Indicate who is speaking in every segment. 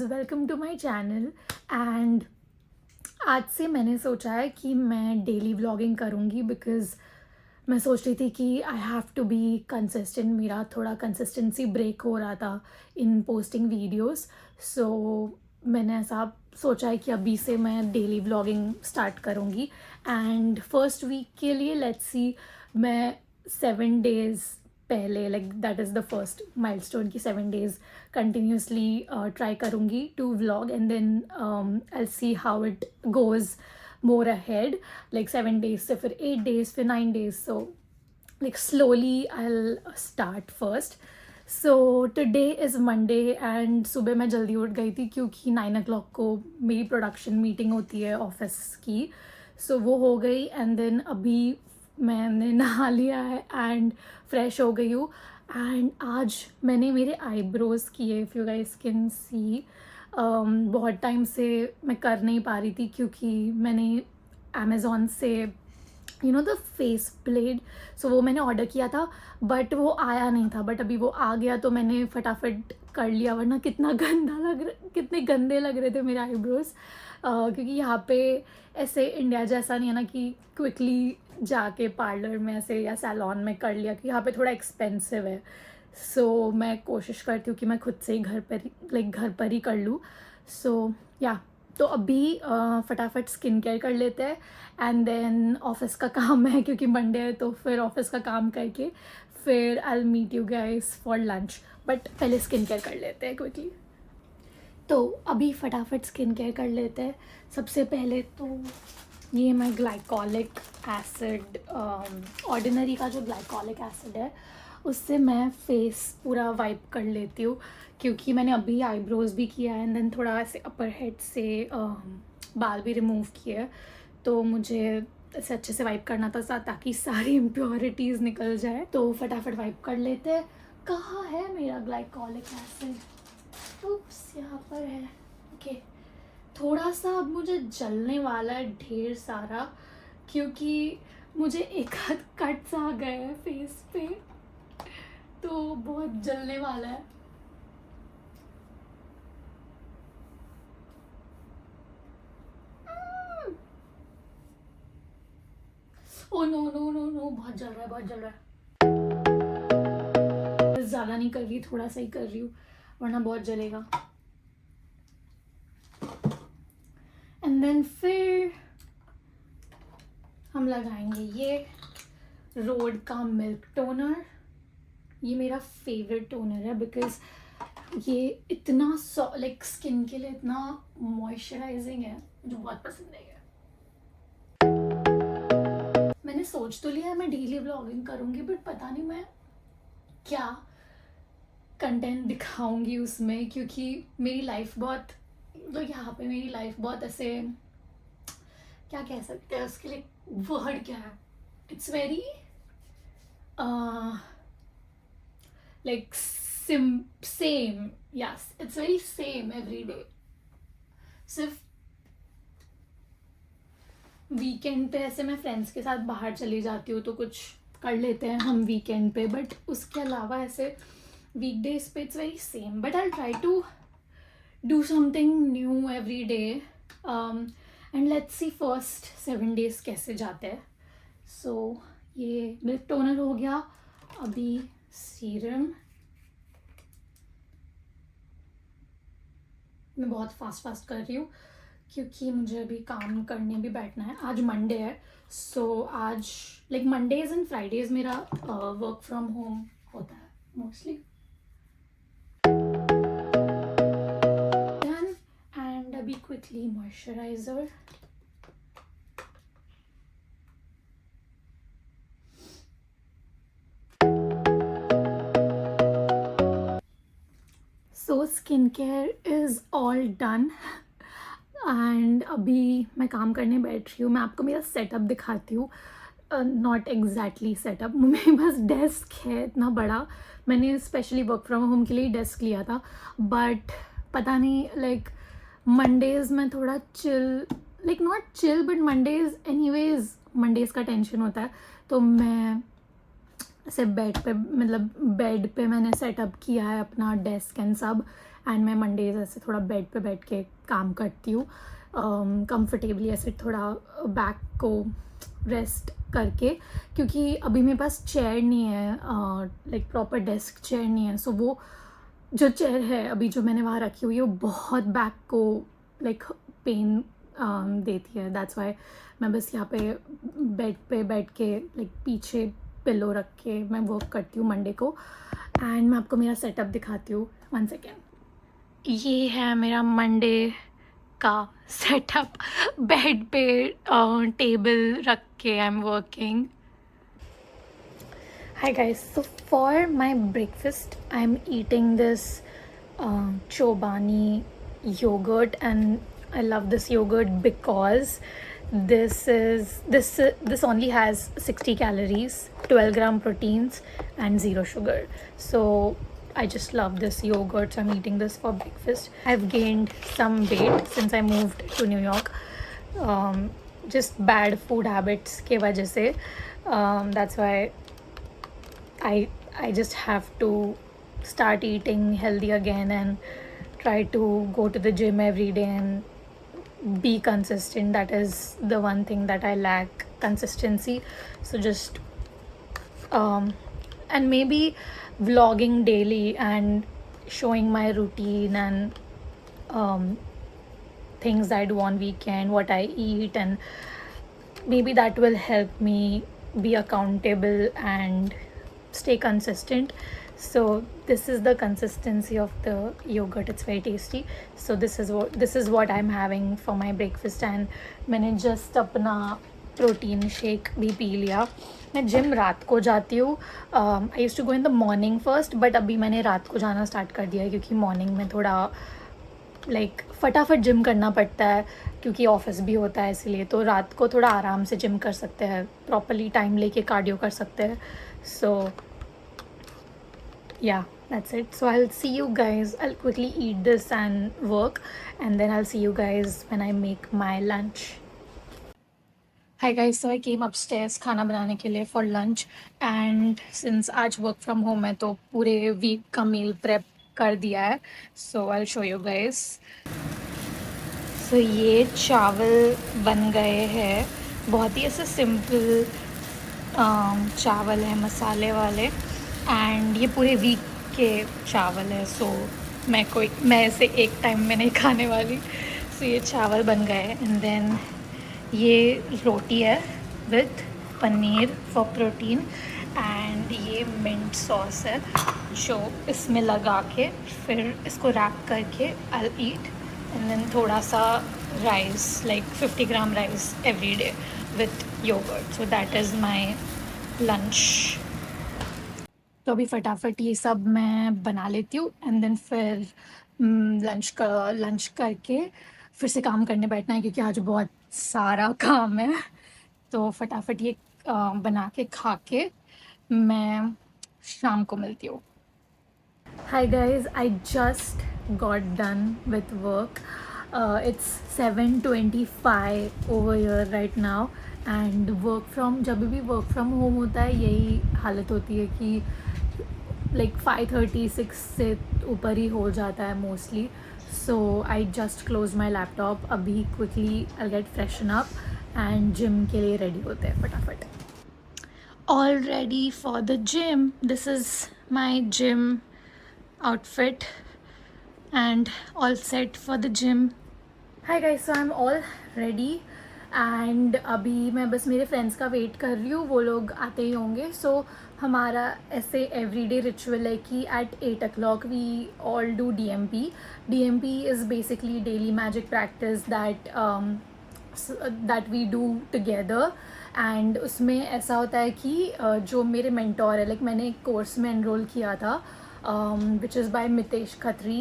Speaker 1: Welcome to my channel. And आज से मैंने सोचा है कि मैं डेली व्लॉगिंग करूँगी बिकॉज़ मैं सोच रही थी कि I have to be consistent. मेरा थोड़ा कंसिस्टेंसी ब्रेक हो रहा था इन पोस्टिंग वीडियोस। सो मैंने ऐसा सोचा है कि अभी से मैं डेली व्लॉगिंग स्टार्ट करूँगी। एंड फर्स्ट वीक के लिए लेट्स सी, मैं 7 डेज़ पहले, like that is the first milestone की 7 डेज़ कंटिन्यूसली ट्राई करूँगी to vlog and then I see how it goes more ahead. Like 7 days से फिर 8 days फिर 9 days, so like slowly I'll start first. So today is Monday and सुबह मैं जल्दी उठ गई थी क्योंकि 9 o'clock को मेरी प्रोडक्शन मीटिंग होती है ऑफिस की। सो वो हो गई एंड देन अभी मैंने नहा लिया है एंड फ्रेश हो गई हूँ। एंड आज मैंने मेरे आईब्रोज़ किए, if you guys can see. बहुत टाइम से मैं कर नहीं पा रही थी क्योंकि मैंने अमेज़ॉन से द फेस ब्लेड, सो वो मैंने ऑर्डर किया था बट वो आया नहीं था। बट अभी वो आ गया तो मैंने फटाफट कर लिया, वरना कितने गंदे लग रहे थे मेरे आईब्रोज। क्योंकि यहाँ पे ऐसे इंडिया जैसा नहीं है ना कि क्विकली जाके पार्लर में ऐसे या सैलॉन में कर लिया, कि यहाँ पे थोड़ा एक्सपेंसिव है। सो मैं कोशिश करती हूँ कि मैं खुद से ही घर पर ही कर लूँ। सो या तो अभी फटाफट स्किन केयर कर लेते हैं एंड देन ऑफिस का काम है क्योंकि मंडे है, तो फिर ऑफिस का काम करके फिर I will meet you guys for lunch. But पहले स्किन केयर कर लेते हैं क्विकली। तो अभी फटाफट स्किन केयर कर लेते हैं। सबसे पहले तो ये मैं ग्लाइकोलिक एसिड, ऑर्डिनरी का जो ग्लाइकोलिक एसिड है उससे मैं फेस पूरा वाइप कर लेती हूँ क्योंकि मैंने अभी आईब्रोज़ भी किया है एंड देन थोड़ा ऐसे अपर हेड से बाल भी रिमूव किए, तो मुझे ऐसे अच्छे से वाइप करना था ताकि सारी इम्प्योरिटीज़ निकल जाए। तो फटाफट वाइप कर लेते हैं। कहाँ है मेरा ग्लाइकोलिक एसिड? उप्स, यहाँ पर है। ओके, थोड़ा सा अब मुझे जलने वाला है ढेर सारा क्योंकि मुझे एक हाथ कट्स आ गए हैं फेस पे, तो बहुत जलने वाला है। Oh no no no no, बहुत जल रहा है, बहुत जल रहा है। ज़्यादा नहीं कर रही, थोड़ा सा ही कर रही हूँ वरना बहुत जलेगा। एंड देन फिर हम लगाएंगे ये रोड का मिल्क टोनर। ये मेरा फेवरेट टोनर है बिकॉज ये इतना लाइक स्किन के लिए इतना मॉइस्चराइजिंग है, मुझे बहुत पसंद है ये। मैंने सोच तो लिया है मैं डेली व्लॉगिंग करूँगी, बट पता नहीं मैं क्या कंटेंट दिखाऊंगी उसमें, क्योंकि मेरी लाइफ बहुत, तो यहाँ पे मेरी लाइफ बहुत ऐसे, क्या कह सकते हैं उसके लिए, वर्ड क्या है, it's very like same, yes, it's very same every day. सिर्फ वीकेंड पे ऐसे मैं फ्रेंड्स के साथ बाहर चली जाती हूँ तो कुछ कर लेते हैं हम वीकेंड पे, बट उसके अलावा ऐसे वीकडेज पे it's very same. But I try to do something new every day and let's see first 7 days कैसे जाते हैं। सो ये मिल्क टोनर हो गया। अभी सीरम मैं बहुत फास्ट कर रही हूँ क्योंकि मुझे अभी काम करने भी बैठना है। आज मंडे है, सो आज लाइक मंडेज एंड फ्राइडेज मेरा वर्क फ्रॉम होम होता है मोस्टली। एंड अभी quickly moisturiser. So skin care is all done and अभी मैं काम करने बैठ रही हूँ। मैं आपको मेरा सेटअप दिखाती हूँ। नॉट एग्जैक्टली सेटअप, मेरे पास डेस्क है इतना बड़ा, मैंने स्पेशली वर्क फ्रॉम होम के लिए डेस्क लिया था। बट पता नहीं, लाइक मंडेज़ में थोड़ा chill, like not chill but Mondays anyways, Mondays का टेंशन होता है, तो मैं ऐसे बेड पे, मतलब बेड पे मैंने सेटअप किया है अपना डेस्क एंड सब, एंड मैं मंडेज ऐसे थोड़ा बेड पे बैठ के काम करती हूँ कंफर्टेबली, ऐसे थोड़ा बैक को रेस्ट करके, क्योंकि अभी मेरे पास चेयर नहीं है, लाइक प्रॉपर डेस्क चेयर नहीं है। सो वो जो चेयर है अभी जो मैंने वहाँ रखी हुई है वो बहुत बैक को लाइक पेन देती है। दैट्स वाई मैं बस यहाँ पे बेड पे बैठ के लाइक पीछे पिलो रख के मैं वर्क करती हूँ मंडे को। एंड मैं आपको मेरा सेटअप दिखाती हूँ, 1 सेकेंड। ये है मेरा मंडे का सेटअप, बेड पे टेबल रख के I am working. Hi guys, so for my breakfast I'm eating this Chobani yogurt, and I love this yogurt because this only has 60 calories, 12-gram proteins and 0 sugar. So I just love this yogurt, so I'm eating this for breakfast. I've gained some weight since I moved to New York, just bad food habits के वजह से, that's why I just have to start eating healthy again and try to go to the gym every day and be consistent. That is the one thing that I lack, consistency. So just and maybe vlogging daily and showing my routine and things I do on weekend, what I eat, and maybe that will help me be accountable and stay consistent. So this is the consistency of the yogurt. It's very tasty. So this is what I'm having for my breakfast. And मैंने just अपना protein shake भी पी लिया. मैं gym रात को जाती हूँ. I used to go in the morning first, but अभी मैंने रात को जाना स्टार्ट कर दिया है क्योंकि मॉर्निंग में थोड़ा लाइक फटाफट जिम करना पड़ता है क्योंकि ऑफिस भी होता है, इसलिए तो रात को थोड़ा आराम से जिम कर सकते हैं, प्रॉपरली टाइम लेके कार्डियो कर सकते हैं. सो yeah, that's it. So I'll see you guys, I'll quickly eat this and work, and then I'll see you guys when I make my lunch. Hi guys, so I came upstairs खाना बनाने के लिए for lunch, and since आज work from home है तो पूरे week का meal prep कर दिया है. So I'll show you guys. So ये चावल बन गए हैं, बहुत ही ऐसे सिंपल चावल है मसाले वाले, एंड ये पूरे वीक के चावल है. सो मैं ऐसे एक टाइम में नहीं खाने वाली. सो ये चावल बन गए, एंड देन ये रोटी है with paneer for protein, and ये मिंट सॉस है जो इसमें लगा के फिर इसको रैप करके आई ईट, एंड देन थोड़ा सा rice, like 50 gram rice every day with yogurt. So that is my lunch. तो अभी फटाफट ये सब मैं बना लेती हूँ, एंड देन फिर लंच करके फिर से काम करने बैठना है क्योंकि आज बहुत सारा काम है. तो फटाफट ये बना के खा के मैं शाम को मिलती हूँ. Hi guys, I just got done with work. It's 7:25 over here right now, and जब भी वर्क फ्रॉम होम होता है यही हालत होती है कि लाइक 5:30 6 से ऊपर ही हो जाता है mostly. So I just close my laptop. अभी quickly I get freshen up and gym के लिए रेडी होते हैं फटाफट. All ready for the gym. This is my gym outfit and all set for the gym. Hi guys, so I'm all ready and अभी मैं बस मेरे friends का वेट कर रही हूँ, वो लोग आते ही होंगे. सो हमारा ऐसे एवरीडे रिचुअल है कि at 8 o'clock we all do DMP. DMP is basically daily magic practice that we do together. And उसमें ऐसा होता है कि जो मेरे मेंटोर है, लाइक मैंने एक कोर्स में एनरोल किया था which is by Mitesh Khatri.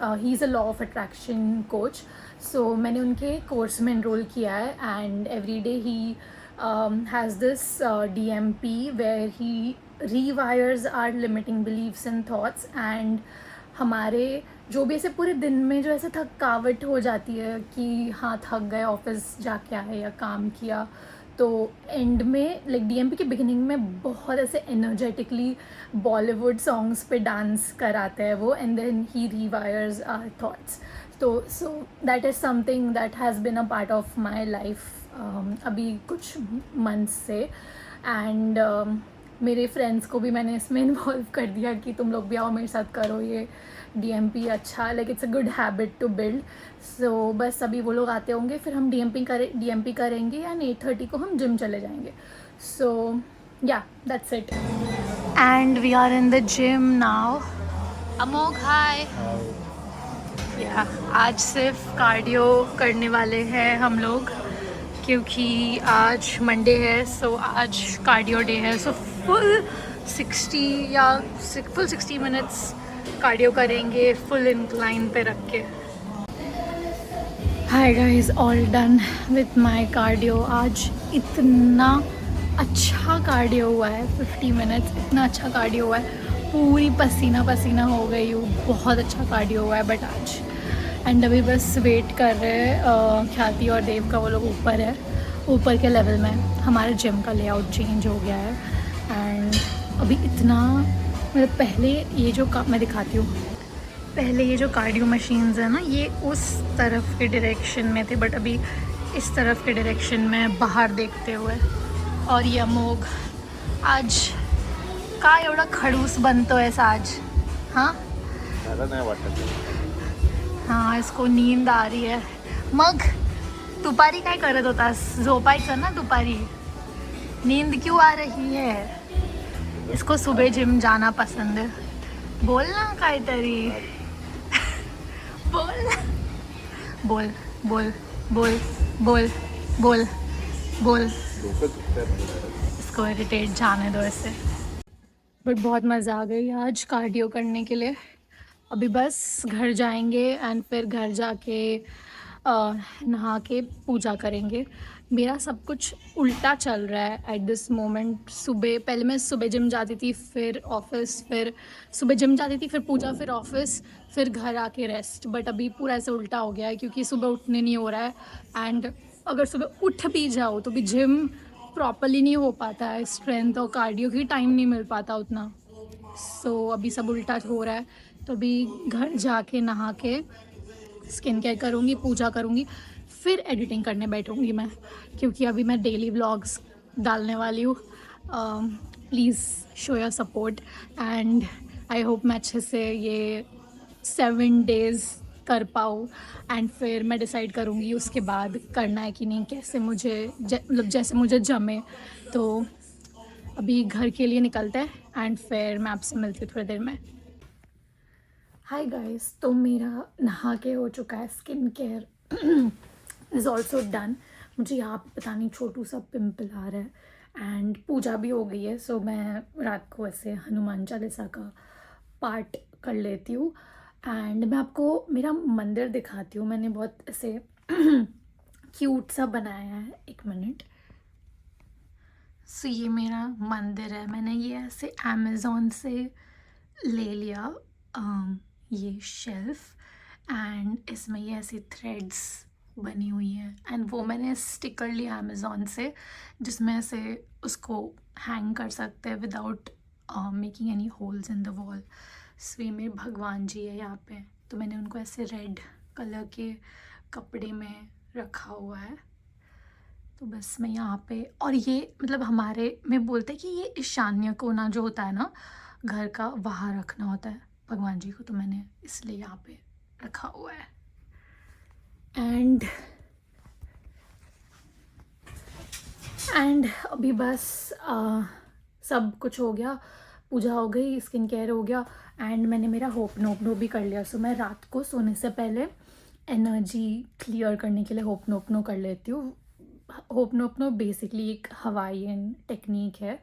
Speaker 1: He is a law of attraction coach. So मैंने उनके कोर्स में एनरोल किया है, and every day he has this DMP where he rewires are limiting beliefs and thoughts. And हमारे जो भी ऐसे पूरे दिन में जो ऐसे थकावट हो जाती है कि हाँ थक गए, ऑफिस जाके आए या काम किया, तो एंड में लाइक डीएमपी के बिगिनिंग में बहुत ऐसे एनर्जेटिकली बॉलीवुड सॉन्ग्स पे डांस कराते हैं वो, and then he rewires our thoughts. तो so that is something that has been a part of my life अभी कुछ मंथ्स से. एंड मेरे फ्रेंड्स को भी मैंने इसमें इन्वॉल्व कर दिया कि तुम लोग भी आओ मेरे साथ करो ये डीएमपी. अच्छा, like it's a good habit to build. So बस अभी वो लोग आते होंगे, फिर हम डीएमपी करेंगे एंड 8:30 को हम जिम चले जाएंगे. So yeah that's it. And we are in the gym now. Amogh, hi. Yeah आज सिर्फ कार्डियो करने वाले हैं हम लोग, क्योंकि आज मंडे है. सो आज कार्डियो डे है. सो फुल 60 मिनट्स कार्डियो करेंगे फुल इंक्लाइन पे रख के. Hi guys, all done with my cardio. आज इतना अच्छा कार्डियो हुआ है, 50 मिनट्स इतना अच्छा कार्डियो हुआ है, पूरी पसीना पसीना हो गई हूँ. बहुत अच्छा कार्डियो हुआ है बट आज. एंड अभी बस वेट कर रहे हैं ख्याति और देव का. वो लोग ऊपर है, ऊपर के लेवल में. हमारे जिम का लेआउट चेंज हो गया है. एंड अभी इतना मतलब पहले ये जो मैं दिखाती हूँ, पहले ये जो कार्डियो मशीन्स है ना, ये उस तरफ के डायरेक्शन में थे, बट अभी इस तरफ के डायरेक्शन में बाहर देखते हुए. और ये अमोघ आज काय एवढा खडूस बनतोय आज. हाँ हाँ, इसको नींद आ रही है. मग दुपारी काय करत होतास? झोपायचं ना दुपारी. नींद क्यों आ रही है? इसको सुबह जिम जाना पसंद है. बोल ना काहीतरी. बोल बोल बोल बोल बोल बोल बोल. इसको इरिटेट जाने दो ऐसे. बट बहुत मज़ा आ गई आज कार्डियो करने के लिए. अभी बस घर जाएंगे एंड फिर घर जाके नहा के पूजा करेंगे. मेरा सब कुछ उल्टा चल रहा है एट दिस मोमेंट. सुबह पहले मैं सुबह जिम जाती थी, फिर ऑफिस, फिर सुबह जिम जाती थी, फिर पूजा, फिर ऑफिस, फिर घर आके रेस्ट. बट अभी पूरा ऐसे उल्टा हो गया है क्योंकि सुबह उठने नहीं हो रहा है. एंड अगर सुबह उठ भी जाओ तो भी जिम प्रॉपरली नहीं हो पाता है. स्ट्रेंथ और कार्डियो की टाइम नहीं मिल पाता उतना. सो अभी सब उल्टा हो रहा है. तो अभी घर जाके नहा के स्किन केयर करूँगी, पूजा करूँगी, फिर एडिटिंग करने बैठूँगी मैं, क्योंकि अभी मैं डेली व्लॉग्स डालने वाली हूँ. Please show your support and I hope मैं अच्छे से ये 7 डेज़ कर पाऊँ. एंड फिर मैं डिसाइड करूँगी उसके बाद करना है कि नहीं, कैसे मुझे मतलब जैसे मुझे जमे. तो अभी घर के लिए निकलते हैं एंड फिर मैं आपसे मिलती हूँ थोड़ी देर में. हाय गाइस, तो मेरा नहा के हो चुका है. Skin care is also done. मुझे यहाँ पे पता नहीं छोटू सा पिंपल आ रहा है एंड पूजा भी हो गई है. सो मैं रात को ऐसे हनुमान चालीसा का पाठ कर लेती हूँ. एंड मैं आपको मेरा मंदिर दिखाती हूँ. मैंने बहुत ऐसे क्यूट सा बनाया है. 1 मिनट. सो ये मेरा मंदिर है. मैंने ये ऐसे अमेज़ॉन से ले लिया ये शेल्फ. एंड इसमें ये ऐसी थ्रेड्स बनी हुई हैं. एंड वो मैंने स्टिकर लिया अमेज़ॉन से, जिसमें से उसको हैंग कर सकते हैं without making any holes in the wall. So ये मेरे भगवान जी है यहाँ पे. तो मैंने उनको ऐसे रेड कलर के कपड़े में रखा हुआ है. तो बस मैं यहाँ पे, और ये मतलब हमारे में बोलते हैं कि ये ईशान्य कोना जो होता है ना घर का, वहाँ रखना होता है भगवान जी को. तो मैंने इसलिए यहाँ पे रखा हुआ है. एंड अभी बस सब कुछ हो गया. पूजा हो गई, स्किन केयर हो गया एंड मैंने मेरा होप नोपनो भी कर लिया. सो मैं रात को सोने से पहले एनर्जी क्लियर करने के लिए होप नोपनो कर लेती हूँ. होप नोपनो बेसिकली एक हवाईयन टेक्निक है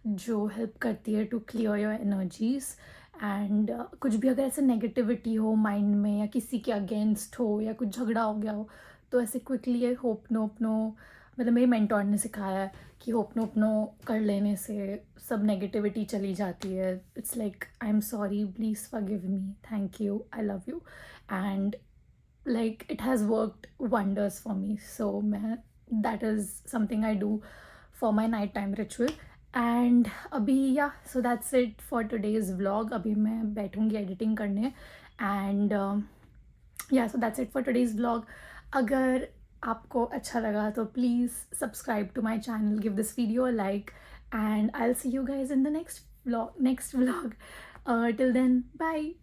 Speaker 1: जो हेल्प करती है to clear your energies. And कुछ भी अगर ऐसे नेगेटिविटी हो माइंड में या किसी के अगेंस्ट हो या कुछ झगड़ा हो गया हो, तो ऐसे क्विकली ये होप नोपनो, मतलब मेरे मेंटोर ने सिखाया है कि होप नोपनो कर लेने से सब नेगेटिविटी चली जाती है. It's like I am sorry, please forgive me, thank you, I love you. And like it has worked wonders for me. So मैं that is something I do for my nighttime ritual. And अभी या so that's it for today's vlog. अभी मैं बैठूंगी editing करने and yeah, so that's it for today's vlog. अगर आपको अच्छा लगा तो please subscribe to my channel, give this video a like, and I'll see you guys in the next vlog. Till then, bye.